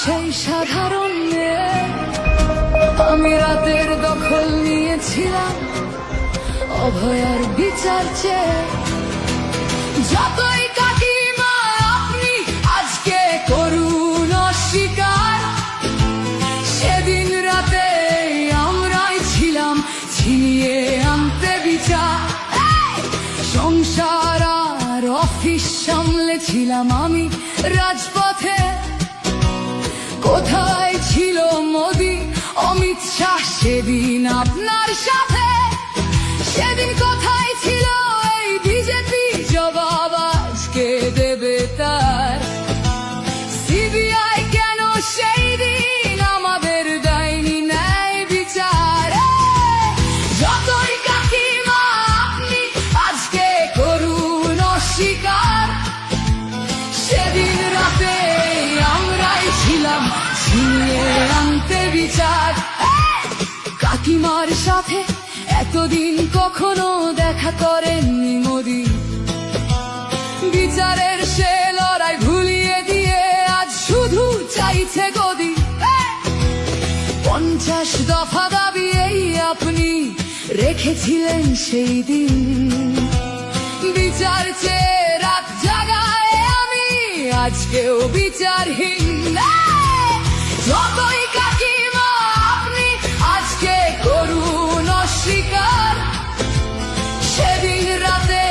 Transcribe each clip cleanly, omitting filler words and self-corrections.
সেই সাধারণ মেয়ে। আমি রাতের দখল নিয়েছিলাম অভয়ার বিচার চেয়ে। যতই কাকিমা আপনি আজকে করুন অস্বীকার, সেদিন রাতে আমরাই ছিলাম ছিনিয়ে আনতে বিচার। সংসার আর অফিস সামলেছিলাম আমি রাজপথে। কোথায় ছিল মোদি অমিত শাহ সেদিন আপনার সাথে? সেদিন কোথায় ছিল এই বিজেপি? জবাব আজকে দেবে তার। সিবিআই কেন সেই দিন আমাদের দেয়নি ন্যায় বিচার? যতই কাকিমা আপনি আজকে করুন অস্বীকার, সেদিন রাতে আমরাই ছিলাম ছিনিয়ে আনতে বিচার। কাকিমার সাথে এতদিন কখনো দেখা করেননি মোদি। বিচারের সে লড়াই ভুলিয়ে দিয়ে আজ শুধু চাইছে গদি। 50 দফা দাবি এই আপনি রেখেছিলেন সেই দিন। বিচার চেয়ে রাত জাগায় আমি আজকেও বিচারহীন। যতই কাকিমা আপনি আজকে করুন অস্বীকার, সেদিন রাতে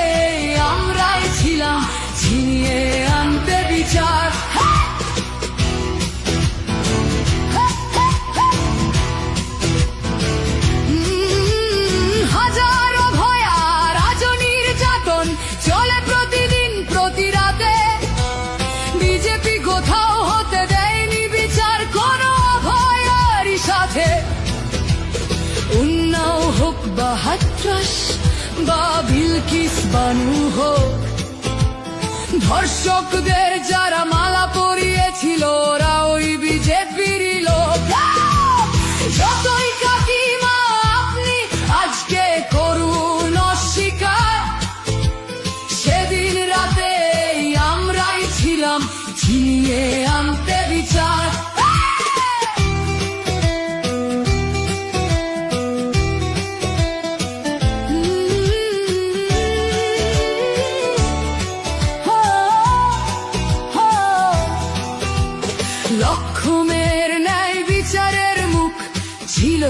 আমরাই ছিলাম ছিনিয়ে আনতে বিচার। হাজারো ভয়া রাজনীর যাতন চলে প্রতিদিন প্রতি রাতে। বিজেপি কোথাও হতে দেয়নি বিচার কোনো অভয়ারই সাথে। উন্নাও হোক বা হাতরাস বা বিলকিস বানু হোক, ধর্ষকদের যারা মালা পরিয়েছিল ওরা ওই বিজেপিরই লোক। যতই কাকিমা আপনি আজকে করুন অস্বীকার, সেদিন রাতে আমরাই ছিলাম ছিনিয়ে আনতে বিচার। লক্ষ্মণের ন্যায় বিচারের মুখ ছিল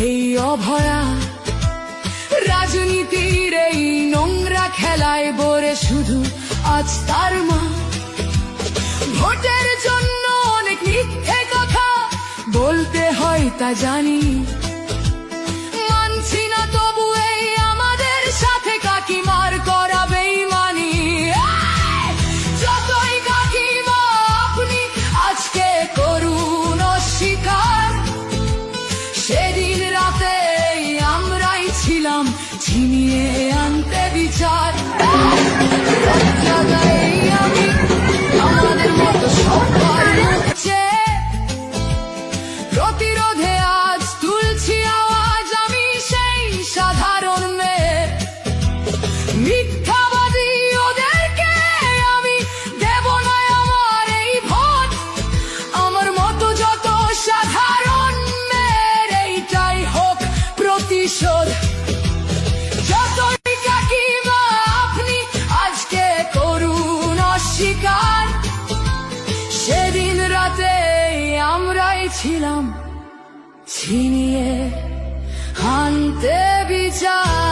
এই অভয়া। রাজনীতির এই নোংরা খেলায় বরে শুধু আজ তার মা। ভোটের জন্য অনেক মিথ্যে কথা বলতে হয় তা জানি, মানছি না তবু এই আমাদের সাথে কাকিমার করা বেইমানি। যতই কাকিমা আপনি আজকে করুন অস্বীকার, সেদিন রাতে আমরাই ছিলাম ছিনিয়ে আনতে বিচার। আমি আমাদের মতো সবার মুখে প্রতিরোধে আজ তুলছি আওয়াজ আমি সেই সাধারণ মেয়ে। মিথ্যাবাদী ওদেরকে আমি দেব না আমার এই ভোট। আমার মতো যত সাধারণ মেয়ের এইটাই হোক প্রতিশোধ। যতই কাকিমা আপনি আজকে করুন অস্বীকার, সেদিন রাতে আমরাই ছিলাম ছিনিয়ে আনতে বিচার।